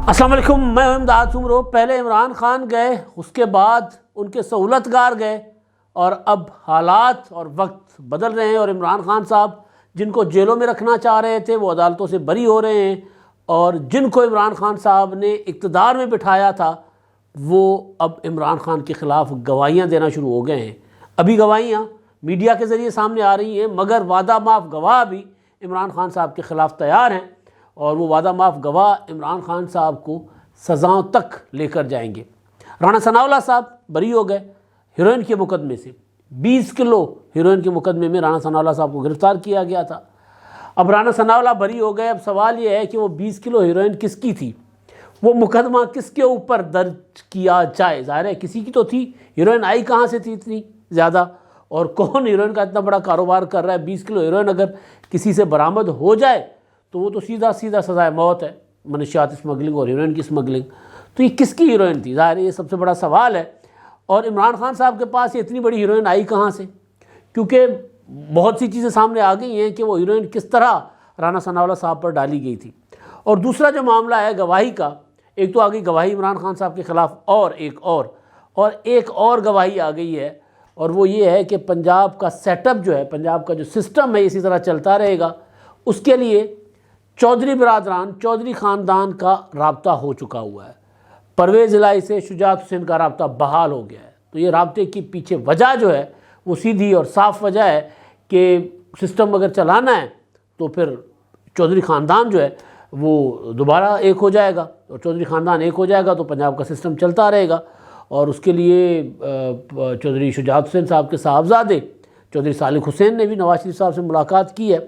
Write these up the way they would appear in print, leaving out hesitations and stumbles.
السلام علیکم، میں امداد عمرو۔ پہلے عمران خان گئے، اس کے بعد ان کے سہولتگار گئے، اور اب حالات اور وقت بدل رہے ہیں، اور عمران خان صاحب جن کو جیلوں میں رکھنا چاہ رہے تھے وہ عدالتوں سے بری ہو رہے ہیں، اور جن کو عمران خان صاحب نے اقتدار میں بٹھایا تھا وہ اب عمران خان کے خلاف گواہیاں دینا شروع ہو گئے ہیں۔ ابھی گواہیاں میڈیا کے ذریعے سامنے آ رہی ہیں، مگر وعدہ معاف گواہ بھی عمران خان صاحب کے خلاف تیار ہیں، اور وہ وعدہ معاف گواہ عمران خان صاحب کو سزاؤں تک لے کر جائیں گے۔ رانا ثناءاللہ صاحب بری ہو گئے ہیروئن کے مقدمے سے، 20 کلو ہیروئن کے مقدمے میں رانا ثناءاللہ صاحب کو گرفتار کیا گیا تھا۔ اب رانا ثناءاللہ بری ہو گئے، اب سوال یہ ہے کہ وہ 20 کلو ہیروئن کس کی تھی، وہ مقدمہ کس کے اوپر درج کیا جائے؟ ظاہر ہے کسی کی تو تھی، ہیروئن آئی کہاں سے تھی اتنی زیادہ، اور کون ہیروئن کا اتنا بڑا کاروبار کر رہا ہے؟ 20 کلو ہیروئن اگر کسی سے برآمد ہو جائے تو وہ تو سیدھا سزائے موت ہے، منشیات اسمگلنگ اور ہیروئن کی اسمگلنگ۔ تو یہ کس کی ہیروئن تھی؟ ظاہر ہے یہ سب سے بڑا سوال ہے، اور عمران خان صاحب کے پاس یہ اتنی بڑی ہیروئن آئی کہاں سے؟ کیونکہ بہت سی چیزیں سامنے آ گئی ہیں کہ وہ ہیروئن کس طرح رانا ثناءاللہ صاحب پر ڈالی گئی تھی۔ اور دوسرا جو معاملہ ہے گواہی کا، ایک تو آ گئی گواہی عمران خان صاحب کے خلاف، اور ایک اور گواہی آ گئی ہے، اور وہ یہ ہے کہ پنجاب کا سیٹ اپ جو ہے، پنجاب کا جو سسٹم ہے اسی طرح چلتا رہے گا، اس کے لیے چودھری برادران، چودھری خاندان کا رابطہ ہو چکا ہوا ہے۔ پرویز الہی سے شجاعت حسین کا رابطہ بحال ہو گیا ہے۔ تو یہ رابطے کی پیچھے وجہ جو ہے وہ سیدھی اور صاف وجہ ہے کہ سسٹم اگر چلانا ہے تو پھر چودھری خاندان جو ہے وہ دوبارہ ایک ہو جائے گا، اور چودھری خاندان ایک ہو جائے گا تو پنجاب کا سسٹم چلتا رہے گا، اور اس کے لیے چودھری شجاعت حسین صاحب کے صاحبزادے چودھری صالح حسین نے بھی نواز شریف صاحب سے ملاقات کی ہے۔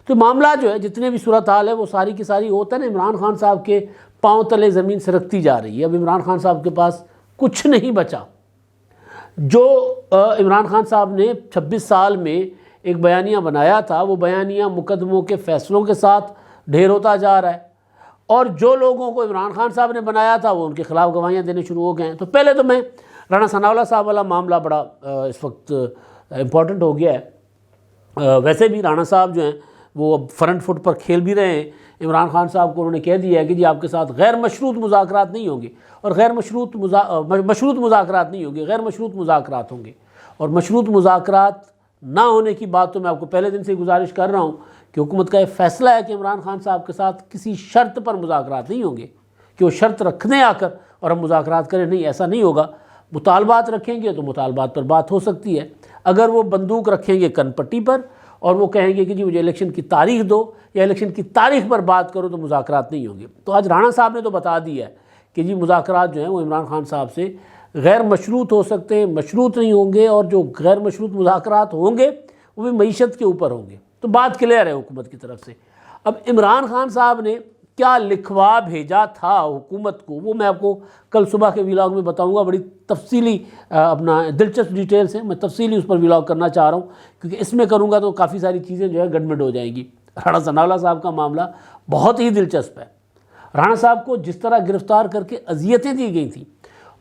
تو معاملہ جو ہے جتنے بھی صورتحال ہے وہ ساری کی ساری ہوتا ہے نا، عمران خان صاحب کے پاؤں تلے زمین سرکتی جا رہی ہے۔ اب عمران خان صاحب کے پاس کچھ نہیں بچا۔ جو عمران خان صاحب نے 26 سال میں ایک بیانیہ بنایا تھا، وہ بیانیہ مقدموں کے فیصلوں کے ساتھ ڈھیر ہوتا جا رہا ہے، اور جو لوگوں کو عمران خان صاحب نے بنایا تھا وہ ان کے خلاف گواہیاں دینے شروع ہو گئے ہیں۔ تو پہلے تو میں رانا ثناءاللہ صاحب والا معاملہ بڑا اس وقت امپورٹنٹ ہو گیا ہے۔ ویسے بھی رانا صاحب جو ہیں وہ اب فرنٹ فٹ پر کھیل بھی رہے ہیں۔ عمران خان صاحب کو انہوں نے کہہ دیا ہے کہ جی آپ کے ساتھ غیر مشروط مذاکرات نہیں ہوں گے، اور مشروط مذاکرات نہیں ہوں گے، غیر مشروط مذاکرات ہوں گے۔ اور مشروط مذاکرات نہ ہونے کی بات تو میں آپ کو پہلے دن سے گزارش کر رہا ہوں کہ حکومت کا یہ فیصلہ ہے کہ عمران خان صاحب کے ساتھ کسی شرط پر مذاکرات نہیں ہوں گے، کہ وہ شرط رکھ دیں آ کر اور ہم مذاکرات کریں، نہیں، ایسا نہیں ہوگا۔ مطالبات رکھیں گے تو مطالبات پر بات ہو سکتی ہے، اگر وہ بندوق رکھیں گے کن پٹی پر اور وہ کہیں گے کہ جی مجھے الیکشن کی تاریخ دو یا الیکشن کی تاریخ پر بات کرو، تو مذاکرات نہیں ہوں گے۔ تو آج رانا صاحب نے تو بتا دیا ہے کہ جی مذاکرات جو ہیں وہ عمران خان صاحب سے غیر مشروط ہو سکتے ہیں، مشروط نہیں ہوں گے، اور جو غیر مشروط مذاکرات ہوں گے وہ بھی معیشت کے اوپر ہوں گے۔ تو بات کلیئر ہے حکومت کی طرف سے۔ اب عمران خان صاحب نے کیا لکھوا بھیجا تھا حکومت کو، وہ میں آپ کو کل صبح کے ویلاگ میں بتاؤں گا، بڑی تفصیلی اپنا دلچسپ ڈیٹیلز ہیں، میں تفصیلی اس پر ویلاگ کرنا چاہ رہا ہوں، کیونکہ اس میں کروں گا تو کافی ساری چیزیں جو ہے گڑبڑ ہو جائیں گی۔ رانا ثناءاللہ صاحب کا معاملہ بہت ہی دلچسپ ہے۔ رانا صاحب کو جس طرح گرفتار کر کے اذیتیں دی گئی تھیں،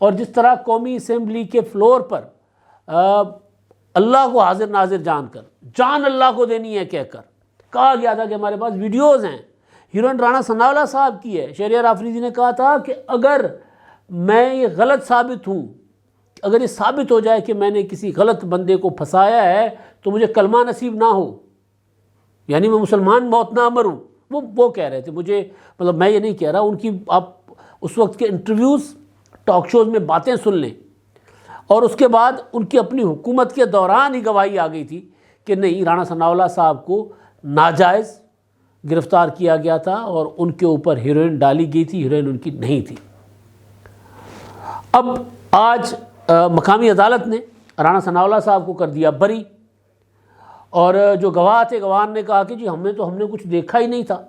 اور جس طرح قومی اسمبلی کے فلور پر اللہ کو حاضر ناظر جان کر، جان اللہ کو دینی ہے کہہ کر کہا گیا تھا کہ ہمارے پاس ویڈیوز ہیں، ہیروئن رانا ثناءاللہ صاحب کی ہے۔ شہریار آفریدی نے کہا تھا کہ اگر میں یہ غلط ثابت ہوں، اگر یہ ثابت ہو جائے کہ میں نے کسی غلط بندے کو پھنسایا ہے تو مجھے کلمہ نصیب نہ ہو، یعنی میں مسلمان موت نہ مروں۔ وہ کہہ رہے تھے، مجھے مطلب میں یہ نہیں کہہ رہا، ان کی آپ اس وقت کے انٹرویوز، ٹاک شوز میں باتیں سن لیں، اور اس کے بعد ان کی اپنی حکومت کے دوران ہی گواہی آ گئی تھی کہ نہیں، رانا ثناءاللہ صاحب کو ناجائز گرفتار کیا گیا تھا اور ان کے اوپر ہیروئن ڈالی گئی تھی، ہیروئن ان کی نہیں تھی۔ اب آج مقامی عدالت نے رانا ثناءاللہ صاحب کو کر دیا بری، اور جو گواہ تھے، گواہ نے کہا کہ جی ہم نے کچھ دیکھا ہی نہیں تھا۔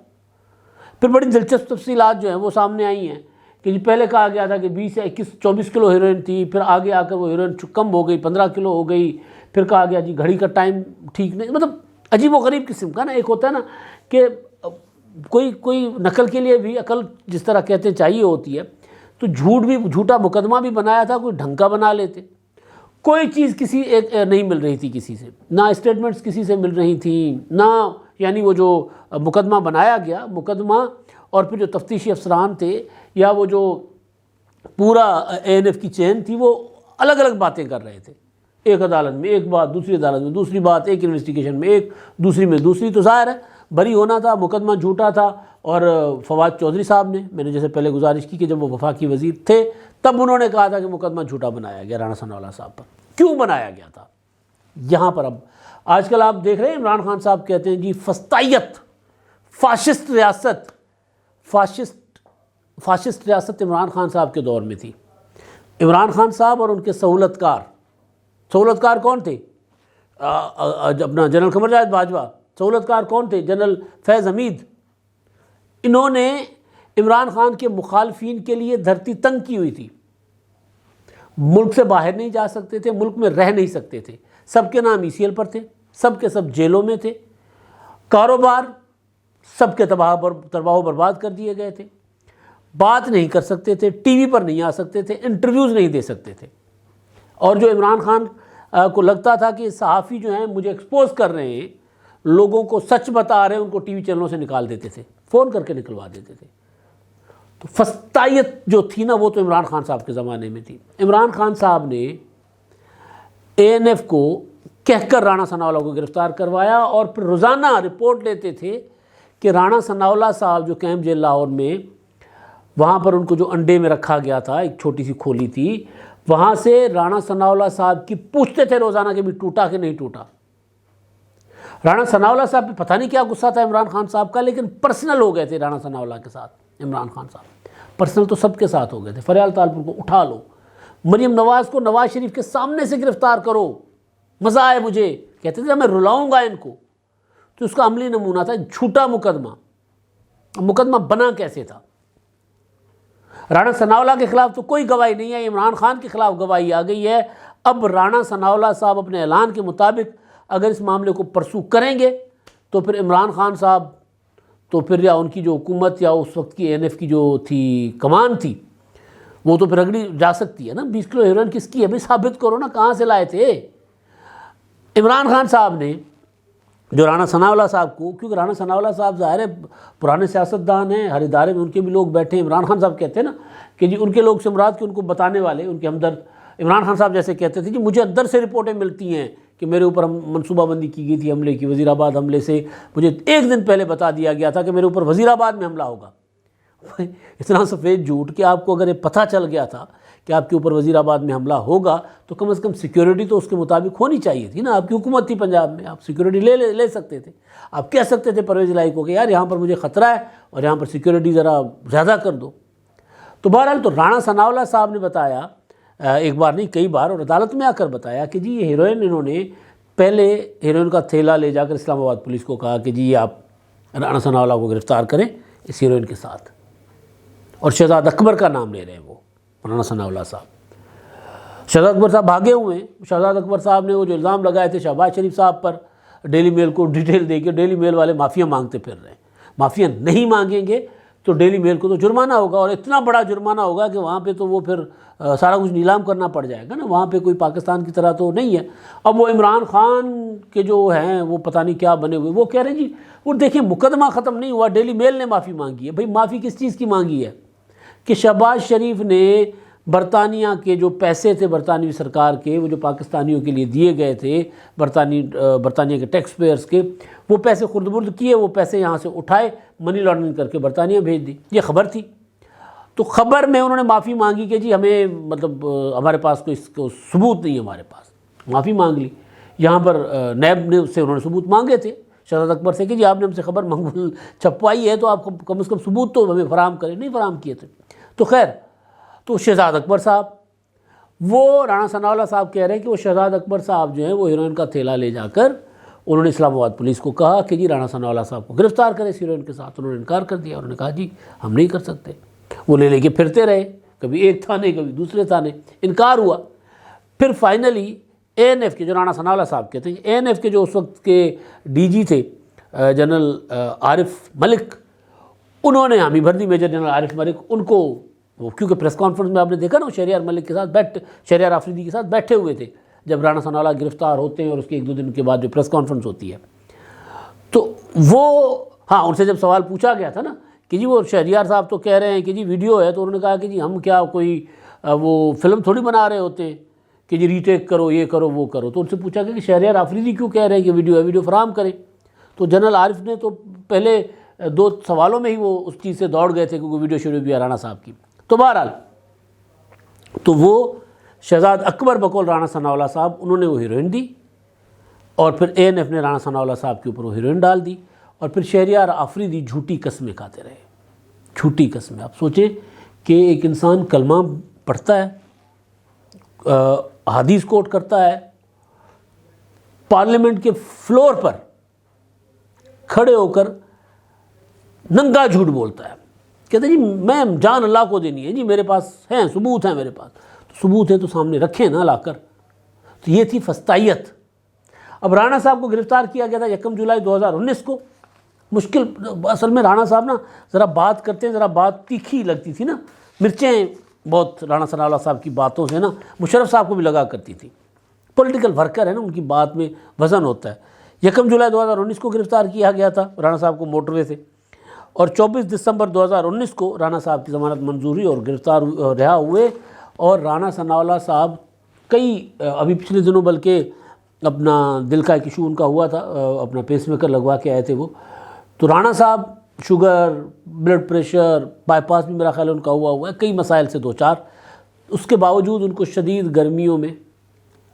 پھر بڑی دلچسپ تفصیلات جو ہیں وہ سامنے آئی ہیں کہ جی پہلے کہا گیا تھا کہ 20 یا 24 کلو ہیروئن تھی، پھر آگے آ کر وہ ہیروئن کم ہو گئی، 15 کلو ہو گئی، پھر کہا گیا جی گھڑی کا ٹائم ٹھیک نہیں، مطلب عجیب و غریب قسم کا نا۔ ایک ہوتا ہے نا کہ کوئی نقل کے لیے بھی عقل جس طرح کہتے ہیں چاہیے ہوتی ہے، تو جھوٹا مقدمہ بھی بنایا تھا، کوئی ڈھنگ کا بنا لیتے۔ کوئی چیز کسی ایک نہیں مل رہی تھی کسی سے، نہ اسٹیٹمنٹس کسی سے مل رہی تھیں، نہ یعنی وہ جو مقدمہ بنایا گیا، مقدمہ اور پھر جو تفتیشی افسران تھے یا وہ جو پورا ANF کی چین تھی وہ الگ الگ باتیں کر رہے تھے، ایک عدالت میں ایک بات، دوسری عدالت میں دوسری بات، ایک انویسٹیگیشن میں ایک، دوسری میں دوسری. تو ظاہر ہے بری ہونا تھا، مقدمہ جھوٹا تھا. اور فواد چودھری صاحب نے، میں نے جیسے پہلے گزارش کی کہ جب وہ وفاقی وزیر تھے تب انہوں نے کہا تھا کہ مقدمہ جھوٹا بنایا گیا رانا ثناء اللہ صاحب پر. کیوں بنایا گیا تھا؟ یہاں پر اب آج کل آپ دیکھ رہے ہیں عمران خان صاحب کہتے ہیں جی فسطائیت، فاشسٹ ریاست، فاشسٹ ریاست عمران خان صاحب کے دور میں تھی. عمران خان صاحب اور ان کے سہولت کار کون تھے؟ اپنا جنرل قمر جاوید باجوہ. سہولت کار کون تھے؟ جنرل فیض حمید. انہوں نے عمران خان کے مخالفین کے لیے دھرتی تنگ کی ہوئی تھی. ملک سے باہر نہیں جا سکتے تھے، ملک میں رہ نہیں سکتے تھے. سب کے نام ECL پر تھے، سب کے سب جیلوں میں تھے. کاروبار سب کے تباہ و برباد کر دیے گئے تھے. بات نہیں کر سکتے تھے، ٹی وی پر نہیں آ سکتے تھے، انٹرویوز نہیں دے سکتے تھے. اور جو عمران خان کو لگتا تھا کہ صحافی جو ہیں مجھے ایکسپوز کر رہے ہیں، لوگوں کو سچ بتا رہے ہیں، ان کو ٹی وی چینلوں سے نکال دیتے تھے، فون کر کے نکلوا دیتے تھے. تو فسطائیت جو تھی نا وہ تو عمران خان صاحب کے زمانے میں تھی. عمران خان صاحب نے ANF کو کہہ کر رانا ثناء اللہ کو گرفتار کروایا اور پھر روزانہ رپورٹ لیتے تھے کہ رانا ثناء اللہ صاحب جو کیمپ جیل لاہور میں، وہاں پر ان کو جو انڈے میں رکھا گیا تھا، ایک چھوٹی سی کھولی تھی، وہاں سے رانا ثناء اللہ صاحب کی پوچھتے تھے روزانہ کہ بھی ٹوٹا کہ نہیں ٹوٹا. رانا ثناء اللہ صاحب پہ پتہ نہیں کیا غصہ تھا عمران خان صاحب کا، لیکن پرسنل ہو گئے تھے رانا ثناء اللہ کے ساتھ. عمران خان صاحب پرسنل تو سب کے ساتھ ہو گئے تھے. فریال طالپور کو اٹھا لو، مریم نواز کو نواز شریف کے سامنے سے گرفتار کرو، مزہ آئے مجھے. کہتے تھے میں رلاؤں گا ان کو. تو اس کا عملی نمونہ تھا جھوٹا مقدمہ بنا کیسے تھا. رانا ثناء اللہ کے خلاف تو کوئی گواہی نہیں ہے، عمران خان کے خلاف گواہی آ گئی ہے. اب رانا ثناء اللہ صاحب اپنے اعلان کے مطابق اگر اس معاملے کو پرسو کریں گے تو پھر عمران خان صاحب تو پھر یا ان کی جو حکومت یا اس وقت کی ANF کی جو تھی کمان تھی وہ تو پھر اگلی جا سکتی ہے نا. 20 کلو ہیروئن کس کی ہے بھائی؟ ثابت کرو نا کہاں سے لائے تھے. عمران خان صاحب نے جو رانا ثناء اللہ صاحب کو، کیونکہ رانا ثناء اللہ صاحب ظاہر ہے پرانے سیاستدان ہیں، ہر ادارے میں ان کے بھی لوگ بیٹھے ہیں. عمران خان صاحب کہتے ہیں نا کہ جی ان کے لوگ سے مراد کہ ان کو بتانے والے، ان کے ہمدرد. عمران خان صاحب جیسے کہتے تھے جی مجھے اندر سے رپورٹیں ملتی ہیں کہ میرے اوپر منصوبہ بندی کی گئی تھی حملے کی، وزیر آباد حملے سے مجھے ایک دن پہلے بتا دیا گیا تھا کہ میرے اوپر وزیر آباد میں حملہ ہوگا. اتنا سفید جھوٹ کہ آپ کو اگر یہ پتہ چل گیا تھا کہ آپ کے اوپر وزیر آباد میں حملہ ہوگا تو کم از کم سیکیورٹی تو اس کے مطابق ہونی چاہیے تھی نا. آپ کی حکومت تھی پنجاب میں، آپ سیکیورٹی لے سکتے تھے. آپ کہہ سکتے تھے پرویز الہی کو کہ یار یہاں پر مجھے خطرہ ہے اور یہاں پر سیکیورٹی ذرا زیادہ کر دو. تو بہرحال تو رانا ثناء اللہ صاحب نے بتایا، ایک بار نہیں کئی بار، اور عدالت میں آ کر بتایا کہ جی یہ ہیروئن، انہوں نے پہلے ہیروئن کا تھیلا لے جا کر اسلام آباد پولیس کو کہا کہ جی آپ رانا ثناء اللہ کو گرفتار کریں اس ہیروئن کے ساتھ. اور شہزاد اکبر کا نام لے رہے ہیں وہ رانا ثناء اللہ صاحب. شہزاد اکبر صاحب بھاگے ہوئے ہیں. شہزاد اکبر صاحب نے وہ جو الزام لگائے تھے شہباز شریف صاحب پر، ڈیلی میل کو ڈیٹیل دے کے، ڈیلی میل والے مافیا مانگتے پھر رہے ہیں. مافیا نہیں مانگیں گے تو ڈیلی میل کو تو جرمانہ ہوگا، اور اتنا بڑا جرمانہ ہوگا کہ وہاں پہ تو وہ پھر سارا کچھ نیلام کرنا پڑ جائے گا نا. وہاں پہ کوئی پاکستان کی طرح تو نہیں ہے. اب وہ عمران خان کے جو ہیں وہ پتہ نہیں کیا بنے ہوئے، وہ کہہ رہے ہیں جی وہ دیکھیں مقدمہ ختم نہیں ہوا، ڈیلی میل نے معافی مانگی ہے. بھئی معافی کس چیز کی مانگی ہے؟ کہ شہباز شریف نے برطانیہ کے جو پیسے تھے برطانوی سرکار کے، وہ جو پاکستانیوں کے لیے دیے گئے تھے برطانیہ کے ٹیکس پیئرز کے، وہ پیسے خرد برد کیے، وہ پیسے یہاں سے اٹھائے، منی لانڈرنگ کر کے برطانیہ بھیج دی. یہ خبر تھی. تو خبر میں انہوں نے معافی مانگی کہ جی ہمیں مطلب ہمارے پاس کوئی اس کو ثبوت نہیں ہے، ہمارے پاس معافی مانگ لی. یہاں پر نیب نے اس سے انہوں نے ثبوت مانگے تھے شہزاد اکبر سے کہ جی آپ نے ہم سے خبر مقبول چھپوائی ہے تو آپ کم از کم ثبوت تو ہمیں فراہم کریں. نہیں فراہم کیے تھے. تو خیر، تو شہزاد اکبر صاحب، وہ رانا ثناء اللہ صاحب کہہ رہے ہیں کہ وہ شہزاد اکبر صاحب جو ہیں وہ ہیروئن کا تھیلا لے جا کر انہوں نے اسلام آباد پولیس کو کہا کہ جی رانا ثناء اللہ صاحب کو گرفتار کرے اس ہیروئن کے ساتھ. انہوں نے انکار کر دیا. انہوں نے کہا جی ہم نہیں کر سکتے. وہ لے کے پھرتے رہے، کبھی ایک تھانے کبھی دوسرے تھانے، انکار ہوا. پھر فائنلی ANF کے جو رانا ثناء اللہ صاحب کہتے ہیں، ANF کے جو اس وقت کے DG تھے جنرل عارف ملک، انہوں نے حامی بھردی میجر جنرل عارف ملک ان کو، کیونکہ پریس کانفرنس میں آپ نے دیکھا نا وہ شہریار ملک کے ساتھ شہریار آفریدی کے ساتھ بیٹھے ہوئے تھے جب رانا ثناء اللہ گرفتار ہوتے ہیں، اور اس کے 1-2 دن کے بعد جو پریس کانفرنس ہوتی ہے. تو وہ ان سے جب سوال پوچھا گیا تھا نا کہ جی وہ شہریار صاحب تو کہہ رہے ہیں کہ جی ویڈیو ہے، تو انہوں نے کہا کہ جی ہم کیا کوئی وہ فلم تھوڑی بنا رہے ہوتے ہیں کہ جی ریٹیک کرو، یہ کرو وہ کرو. تو ان سے پوچھا کہ شہریار آفریدی کیوں کہہ رہے ہیں کہ ویڈیو ہے، ویڈیو فراہم کریں. تو جنرل عارف نے تو پہلے 2 سوالوں میں ہی وہ اس چیز سے دوڑ گئے تھے کیونکہ ویڈیو شیڈیو بھی ہے رانا صاحب کی. تو بہرحال تو وہ شہزاد اکبر بقول رانا ثناء اللہ صاحب انہوں نے وہ ہیروئن دی، اور پھر ANF نے رانا ثناء اللہ صاحب کے اوپر وہ ہیروئن ڈال دی، اور پھر شہریار آفریدی جھوٹی قسمیں کھاتے رہے. جھوٹی قسمیں. آپ سوچیں کہ ایک انسان کلمہ پڑھتا ہے، حدیث کوٹ کرتا ہے، پارلیمنٹ کے فلور پر کھڑے ہو کر ننگا جھوٹ بولتا ہے، کہتے ہیں جی میں جان اللہ کو دینی ہے، جی میرے پاس ہیں ثبوت ہیں، میرے پاس تو ثبوت ہے تو سامنے رکھیں نا لا کر. تو یہ تھی فستائیت. اب رانا صاحب کو گرفتار کیا گیا تھا 1 جولائی 2019 کو. مشکل اصل میں رانا صاحب نا ذرا بات کرتے ہیں، ذرا بات تیکھی لگتی تھی نا، مرچیں بہت رانا ثناء اللہ صاحب کی باتوں سے نا مشرف صاحب کو بھی لگا کرتی تھی. پولیٹیکل ورکر ہے نا، ان کی بات میں وزن ہوتا ہے. 1 جولائی 2019 کو گرفتار کیا گیا تھا رانا صاحب کو موٹر وے سے، اور 24 دسمبر 2019 کو رانا صاحب کی ضمانت منظور ہوئی اور گرفتار رہا ہوئے. اور رانا ثناء اللہ صاحب کئی ابھی پچھلے دنوں بلکہ اپنا دل کا ایک ایشو ان کا ہوا تھا، اپنا پیس میکر لگوا کے آئے تھے وہ. تو رانا صاحب شوگر، بلڈ پریشر، بائی پاس بھی میرا خیال ہے ان کا ہوا ہے، کئی مسائل سے 2-4. اس کے باوجود ان کو شدید گرمیوں میں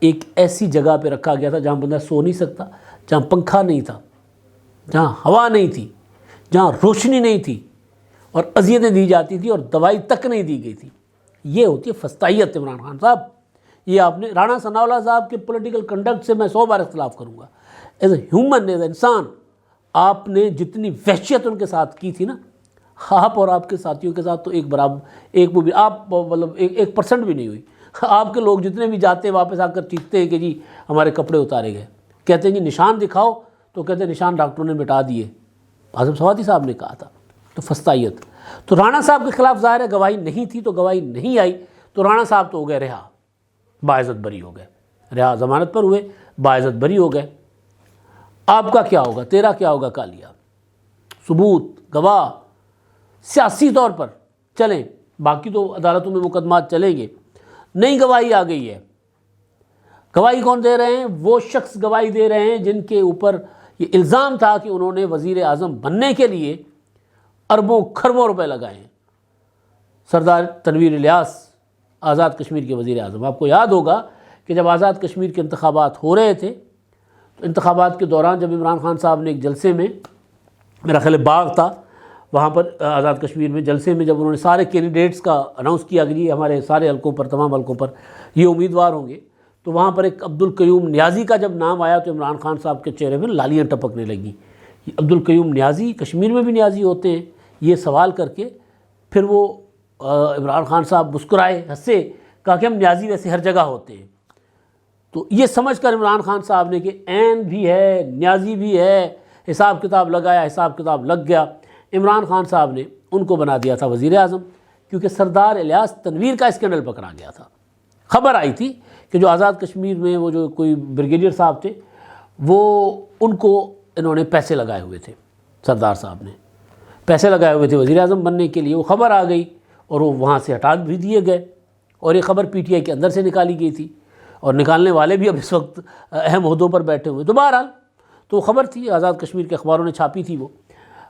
ایک ایسی جگہ پہ رکھا گیا تھا جہاں بندہ سو نہیں سکتا، جہاں پنکھا نہیں تھا، جہاں ہوا نہیں تھی، جہاں روشنی نہیں تھی، اور اذیتیں دی جاتی تھی اور دوائی تک نہیں دی گئی تھی. یہ ہوتی ہے فستائیت. عمران خان صاحب یہ آپ نے رانا ثناء اللہ صاحب کے پولیٹیکل کنڈکٹ سے میں 100 بار اختلاف کروں گا. As a human, as a انسان، آپ نے جتنی وحشیت ان کے ساتھ کی تھی نا، آپ اور آپ کے ساتھیوں کے ساتھ تو ایک برابر، ایک وہ بھی آپ مطلب 1% بھی نہیں ہوئی. آپ کے لوگ جتنے بھی جاتے ہیں واپس آ کر چیختے ہیں کہ جی ہمارے کپڑے اتارے گئے، کہتے ہیں جی نشان دکھاؤ، تو کہتے ہیں نشان ڈاکٹروں نے مٹا دیے، اعظم سوادی صاحب نے کہا تھا. تو فستائیت. تو رانا صاحب کے خلاف ظاہر ہے گواہی نہیں تھی، تو گواہی نہیں آئی، تو رانا صاحب تو ہو گئے رہا، باعزت بری ہو گئے، رہا ضمانت پر ہوئے، باعزت بری ہو گئے. آپ کا کیا ہوگا؟ تیرا کیا ہوگا کالیا؟ ثبوت، گواہ سیاسی طور پر چلیں، باقی تو عدالتوں میں مقدمات چلیں گے. نئی گواہی آ گئی ہے. گواہی کون دے رہے ہیں؟ وہ شخص گواہی دے رہے ہیں جن کے اوپر یہ الزام تھا کہ انہوں نے وزیر اعظم بننے کے لیے اربوں کھربوں روپے لگائے ہیں. سردار تنویر الیاس، آزاد کشمیر کے وزیر اعظم. آپ کو یاد ہوگا کہ جب آزاد کشمیر کے انتخابات ہو رہے تھے، تو انتخابات کے دوران جب عمران خان صاحب نے ایک جلسے میں، میرا خیال باغ تھا وہاں پر آزاد کشمیر میں، جلسے میں جب انہوں نے سارے کینڈیڈیٹس کا اناؤنس کیا کہ جی ہمارے سارے حلقوں پر، تمام حلقوں پر یہ امیدوار ہوں گے، تو وہاں پر ایک عبدالقیوم نیازی کا جب نام آیا تو عمران خان صاحب کے چہرے میں لالیاں ٹپکنے لگیں. عبدالقیوم نیازی کشمیر میں بھی نیازی ہوتے ہیں؟ یہ سوال کر کے پھر وہ عمران خان صاحب مسکرائے، ہنسے، کہا کہ ہم نیازی ویسے ہر جگہ ہوتے ہیں. تو یہ سمجھ کر عمران خان صاحب نے کہ عین بھی ہے، نیازی بھی ہے، حساب کتاب لگایا، حساب کتاب لگ گیا. عمران خان صاحب نے ان کو بنا دیا تھا وزیر اعظم، کیونکہ سردار الیاس تنویر کا اسکینڈل پکڑا گیا تھا. خبر آئی تھی کہ جو آزاد کشمیر میں وہ جو کوئی بریگیڈیئر صاحب تھے، وہ ان کو انہوں نے پیسے لگائے ہوئے تھے، سردار صاحب نے پیسے لگائے ہوئے تھے وزیر اعظم بننے کے لیے. وہ خبر آ گئی اور وہ وہاں سے ہٹا بھی دیے گئے، اور یہ خبر PTI کے اندر سے نکالی گئی تھی، اور نکالنے والے بھی اب اس وقت اہم عہدوں پر بیٹھے ہوئے. تو بہرحال تو خبر تھی، آزاد کشمیر کے اخباروں نے چھاپی تھی وہ،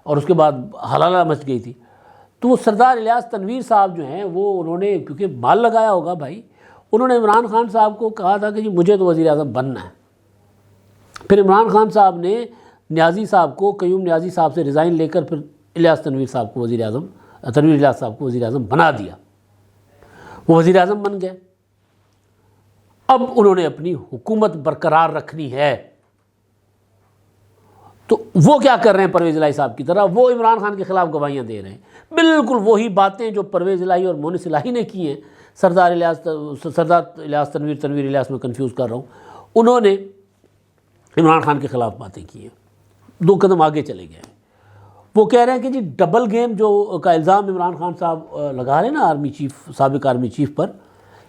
اور اس کے بعد ہلالہ مچ گئی تھی. تو وہ سردار الیاس تنویر صاحب جو ہیں، وہ انہوں نے کیونکہ مال لگایا ہوگا بھائی، انہوں نے عمران خان صاحب کو کہا تھا کہ جی مجھے تو وزیر اعظم بننا ہے. پھر عمران خان صاحب نے نیازی صاحب کو، قیوم نیازی صاحب سے ریزائن لے کر پھر الیاس تنویر صاحب کو وزیر اعظم، تنویر الیاس صاحب کو وزیر اعظم بنا دیا. وہ وزیر اعظم بن گئے. اب انہوں نے اپنی حکومت برقرار رکھنی ہے، تو وہ کیا کر رہے ہیں؟ پرویز الہی صاحب کی طرح وہ عمران خان کے خلاف گواہیاں دے رہے ہیں. بالکل وہی باتیں جو پرویز الہی اور مونس الہی نے کی ہیں. سردار الیاس تنویر الیاس میں کنفیوز کر رہا ہوں، انہوں نے عمران خان کے خلاف باتیں کی ہیں. 2 قدم آگے چلے گئے ہیں. وہ کہہ رہے ہیں کہ جی ڈبل گیم جو کا الزام عمران خان صاحب لگا رہے ہیں نا آرمی چیف، سابق آرمی چیف پر،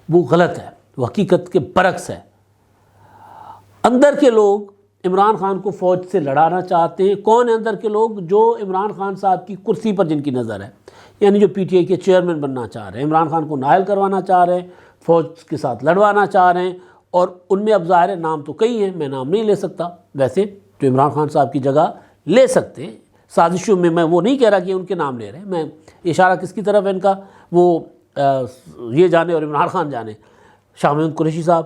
وہ غلط ہے، وہ حقیقت کے برعکس ہے. اندر کے لوگ عمران خان کو فوج سے لڑانا چاہتے ہیں؟ کون ہیں اندر کے لوگ جو عمران خان صاحب کی کرسی پر جن کی نظر ہے، یعنی جو پی ٹی آئی کے چیئرمین بننا چاہ رہے ہیں، عمران خان کو نائل کروانا چاہ رہے ہیں، فوج کے ساتھ لڑوانا چاہ رہے ہیں، اور ان میں اب ظاہر نام تو کئی ہیں، میں نام نہیں لے سکتا، ویسے جو عمران خان صاحب کی جگہ لے سکتے ہیں سازشوں میں وہ نہیں کہہ رہا کہ ان کے نام لے رہے ہیں، میں اشارہ کس کی طرف ہے ان کا وہ یہ جانے اور عمران خان جانے۔ شاہ محمود قریشی صاحب،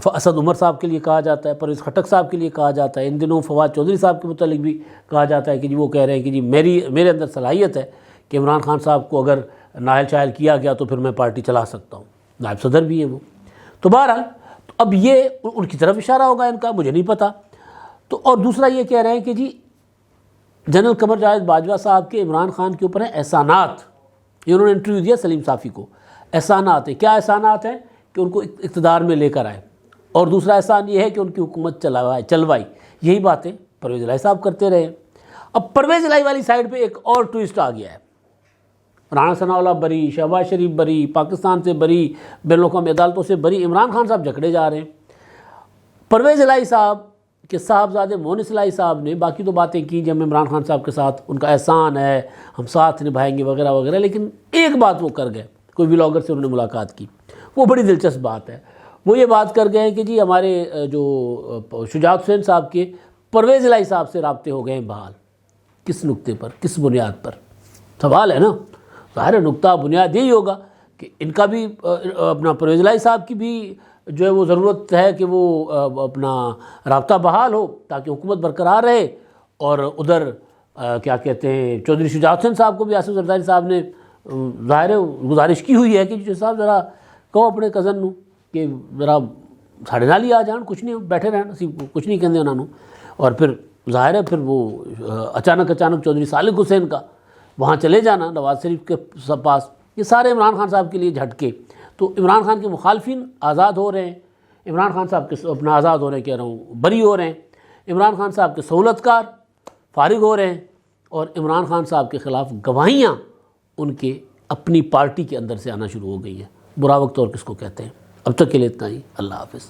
اسد عمر صاحب کے لیے کہا جاتا ہے، پرویز خٹک صاحب کے لیے کہا جاتا ہے، ان دنوں فواد چودھری صاحب کے متعلق بھی کہا جاتا ہے کہ جی وہ کہہ رہے ہیں کہ جی میرے اندر صلاحیت ہے کہ عمران خان صاحب کو اگر نائل شائل کیا گیا تو پھر میں پارٹی چلا سکتا ہوں، نائب صدر بھی ہیں وہ۔ تو بہرحال اب یہ ان کی طرف اشارہ ہوگا ان کا، مجھے نہیں پتہ۔ تو اور دوسرا یہ کہہ رہے ہیں کہ جی جنرل قمر جاوید باجوہ صاحب کے عمران خان کے اوپر ہیں احسانات، یہ انہوں نے انٹرویو دیا سلیم صافی کو، احسانات ہیں۔ کیا احسانات ہیں؟ کہ ان کو اقتدار میں لے کر آئے، اور دوسرا احسان یہ ہے کہ ان کی حکومت چلوائی۔ یہی باتیں پرویز الہی صاحب کرتے رہے۔ اب پرویز الہی والی سائڈ پہ ایک اور ٹوئسٹ آ گیا ہے، رانا ثناء اللہ بری، شہباز شریف بری، پاکستان سے بری، بین الاقوامی عدالتوں سے بری، عمران خان صاحب جھگڑے جا رہے ہیں۔ پرویز الہی صاحب کے صاحبزادے مونس الہی صاحب نے باقی تو باتیں کی جب عمران خان صاحب کے ساتھ ان کا احسان ہے، ہم ساتھ نبھائیں گے وغیرہ وغیرہ، لیکن ایک بات وہ کر گئے، کوئی ولاگر سے انہوں نے ملاقات کی، وہ بڑی دلچسپ بات ہے۔ وہ یہ بات کر گئے ہیں کہ جی ہمارے جو شجاعت حسین صاحب کے پرویز الہی صاحب سے رابطے ہو گئے ہیں بحال۔ کس نقطے پر، کس بنیاد پر؟ سوال ہے نا، ظاہر نقطہ بنیاد یہی ہوگا کہ ان کا بھی اپنا پرویز الہی صاحب کی بھی جو ہے وہ ضرورت ہے کہ وہ اپنا رابطہ بحال ہو تاکہ حکومت برقرار رہے، اور ادھر کیا کہتے ہیں چودھری شجاعت حسین صاحب کو بھی آصف زرداری صاحب نے ظاہر گزارش کی ہوئی ہے کہ جی صاحب ذرا کہو اپنے کزن نو کہ ذرا ساڑھے نال ہی آ جان، کچھ نہیں بیٹھے رہن، اسی کچھ نہیں کہندے انہوں۔ اور پھر ظاہر ہے پھر وہ اچانک چودھری صالح حسین کا وہاں چلے جانا نواز شریف کے پاس، یہ سارے عمران خان صاحب کے لیے جھٹکے۔ تو عمران خان کے مخالفین آزاد ہو رہے ہیں، عمران خان صاحب کے اپنا آزاد ہو رہے ہیں، کہہ رہا ہوں بری ہو رہے ہیں، عمران خان صاحب کے سہولت کار فارغ ہو رہے ہیں، اور عمران خان صاحب کے خلاف گواہیاں ان کے اپنی پارٹی کے اندر سے آنا شروع ہو گئی ہیں۔ برا وقت اور کس کو کہتے ہیں؟ اب تک کے لیے اتنا ہی، اللہ حافظ۔